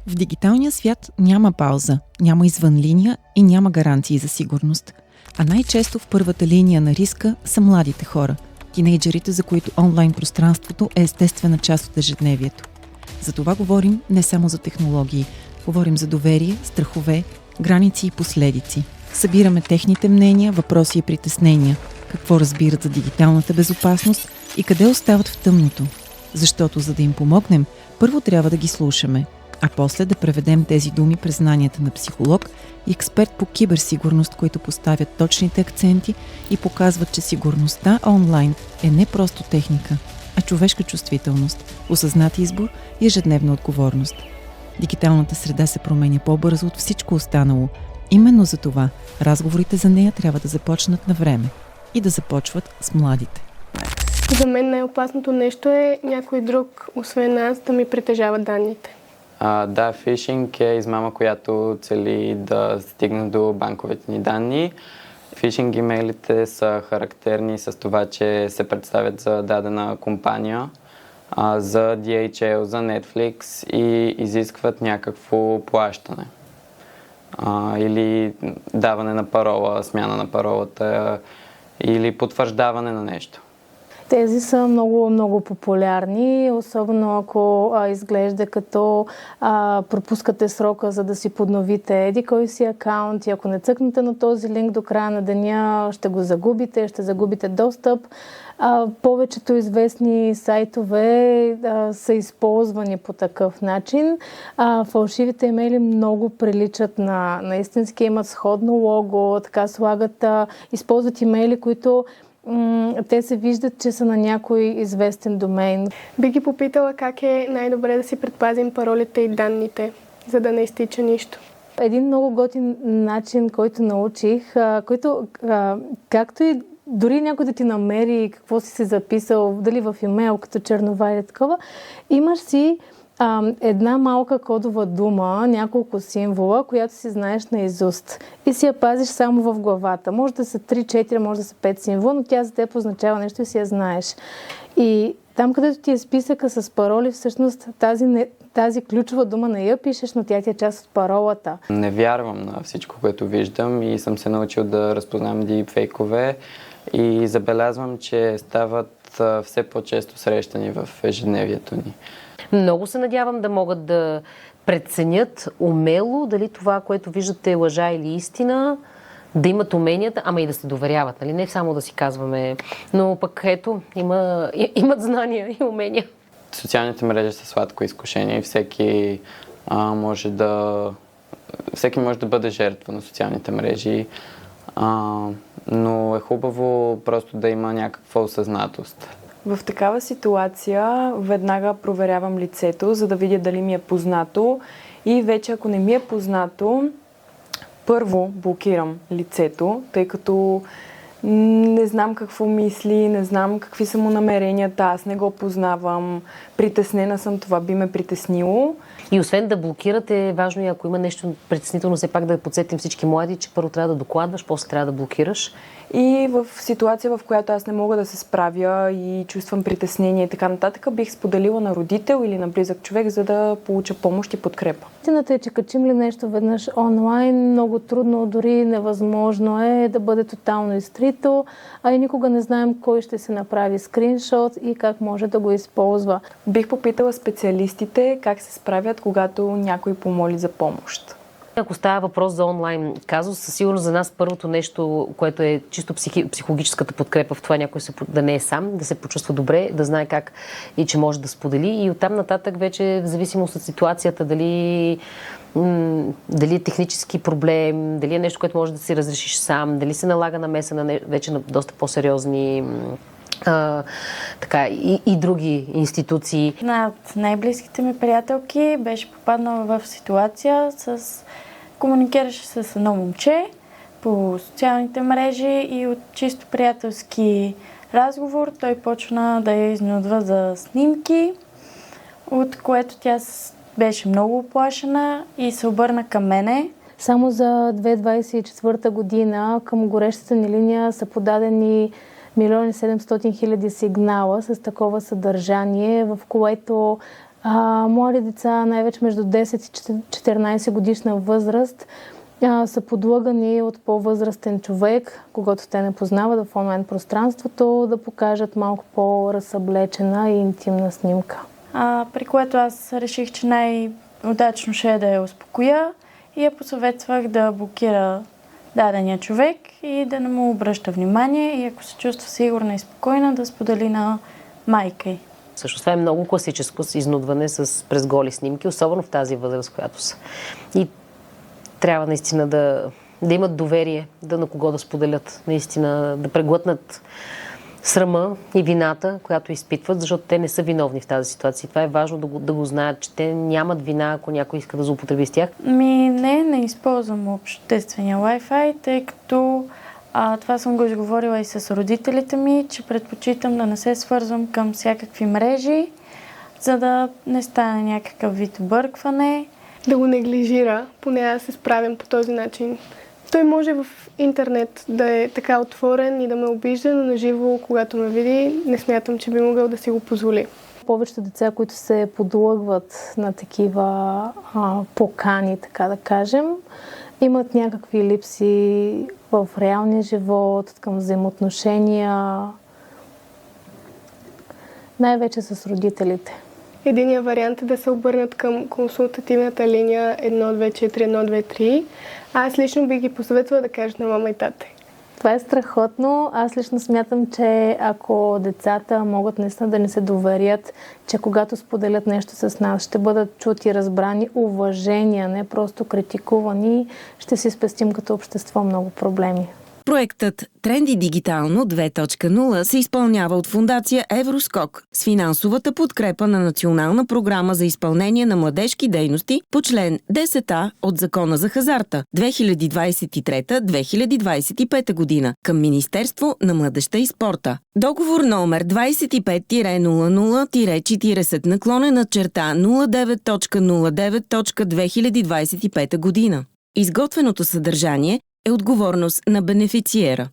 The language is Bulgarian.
В дигиталния свят няма пауза, няма извън линия и няма гаранции за сигурност. А най-често в първата линия на риска са младите хора, тинейджерите, за които онлайн пространството е естествена част от ежедневието. За това говорим не само за технологии, говорим за доверие, страхове, граници и последици. Събираме техните мнения, въпроси и притеснения, какво разбират за дигиталната безопасност и къде остават в тъмното. Защото за да им помогнем, първо трябва да ги слушаме, а после да преведем тези думи през знанията на психолог и експерт по киберсигурност, които поставят точните акценти и показват, че сигурността онлайн е не просто техника, а човешка чувствителност, осъзнат избор и ежедневна отговорност. Дигиталната среда се променя по-бързо от всичко останало. Именно за това разговорите за нея трябва да започнат на време и да започват с младите. За мен най-опасното нещо е някой друг, освен аз, да ми притежава данните. Да, фишинг е измама, която цели да стигне до банковите ни данни. Фишинг имейлите са характерни с това, че се представят за дадена компания, за DHL, за Netflix и изискват някакво плащане. Или даване на парола, смяна на паролата или потвърждаване на нещо. Тези са много, много популярни, особено ако изглежда като пропускате срока, за да си подновите еди кой си акаунт и ако не цъкнете на този линк до края на деня, ще го загубите, ще загубите достъп. Повечето известни сайтове са използвани по такъв начин. Фалшивите имейли много приличат на истински, имат сходно лого, така слагат, използват имейли, които те се виждат, че са на някой известен домейн. Би ги попитала как е най-добре да си предпазим паролите и данните, за да не изтича нищо. Един много готин начин, който научих, който както и дори някой да ти намери какво си записал, дали в имейл, като чернова или такова, имаш си една малка кодова дума, няколко символа, която си знаеш наизуст и си я пазиш само в главата. Може да са 3-4, може да са 5 символа, но тя за теб означава нещо и си я знаеш. И там, където ти е списъка с пароли, всъщност тази ключова дума не я пишеш, но тя ти е част от паролата. Не вярвам на всичко, което виждам и съм се научил да разпознавам дипфейкове и забелязвам, че стават все по-често срещани в ежедневието ни. Много се надявам да могат да преценят умело дали това, което виждате е лъжа или истина, да имат уменията, ама и да се доверяват. Нали? Не само да си казваме, но пък ето, имат знания и умения. Социалните мрежи са сладко изкушение и всеки може да бъде жертва на социалните мрежи, но е хубаво просто да има някаква осъзнатост. В такава ситуация веднага проверявам лицето, за да видя дали ми е познато и вече ако не ми е познато, първо блокирам лицето, тъй като не знам какво мисли, не знам какви са му намеренията, аз не го познавам, притеснена съм, това би ме притеснило. И освен да блокирате, важно е, ако има нещо притеснително, все пак да подсетим всички млади, че първо трябва да докладваш, после трябва да блокираш. И в ситуация, в която аз не мога да се справя и чувствам притеснение и така нататък, бих споделила на родител или на близък човек, за да получа помощ и подкрепа. Истината е, че качим ли нещо веднъж онлайн, много трудно, дори невъзможно е да бъде тотално изтрито, а и никога не знаем кой ще се направи скриншот и как може да го използва. Бих попитала специалистите как се справят, когато някой помоли за помощ. Ако става въпрос за онлайн казус, със сигурност за нас първото нещо, което е чисто психологическата подкрепа в това някой да не е сам, да се почувства добре, да знае как и че може да сподели. И оттам нататък вече в зависимост от ситуацията, дали е технически проблем, дали е нещо, което може да си разрешиш сам, дали се налага намеса вече на доста по-сериозни и други институции. Една от най-близките ми приятелки беше попаднала в ситуация комуникираше с едно момче по социалните мрежи и от чисто приятелски разговор той почна да я изнудва за снимки, от което тя беше много уплашена и се обърна към мене. Само за 2024 година към горещата ни линия са подадени 1 700 000 сигнала с такова съдържание, в което Млади деца, най-вече между 10 и 14 годишна възраст, са подлагани от по-възрастен човек, когато те не познават в онлайн пространството, да покажат малко по-разсъблечена и интимна снимка. При което аз реших, че най-удачно ще е да я успокоя и я посъветвах да блокира дадения човек и да не му обръща внимание и ако се чувства сигурна и спокойна, да сподели на майка й. Също това е много класическо с изнудване през голи снимки, особено в тази възраст, която са. И трябва наистина да имат доверие, на кого да споделят, наистина да преглътнат срама и вината, която изпитват, защото те не са виновни в тази ситуация. Това е важно да го знаят, че те нямат вина, ако някой иска да злоупотреби с тях. Не използвам обществения Wi-Fi, тъй като това съм го изговорила и с родителите ми, че предпочитам да не се свързвам към всякакви мрежи, за да не стане някакъв вид объркване. Да го неглижира, поне аз се справям по този начин. Той може в интернет да е така отворен и да ме обижда, но наживо, когато ме види, не смятам, че би могъл да си го позволи. Повечето деца, които се подлъгват на такива покани, така да кажем, имат някакви липси в реалния живот, към взаимоотношения, най-вече с родителите. Единият вариант е да се обърнат към консултативната линия 124-123. Аз лично би ги посъветвала да кажат на мама и тате. Това е страхотно. Аз лично смятам, че ако децата могат наистина да ни се доверят, че когато споделят нещо с нас, ще бъдат чути, разбрани, уважения, не просто критикувани, ще си спестим като общество много проблеми. Проектът Тренди Дигитално 2.0 се изпълнява от Фондация Евроскок с финансовата подкрепа на Национална програма за изпълнение на младежки дейности по член 10А от Закона за хазарта 2023-2025 година към Министерство на младежта и спорта. Договор номер 25-00-40/09.09.2025 година. Изготвеното съдържание е отговорност на бенефициера.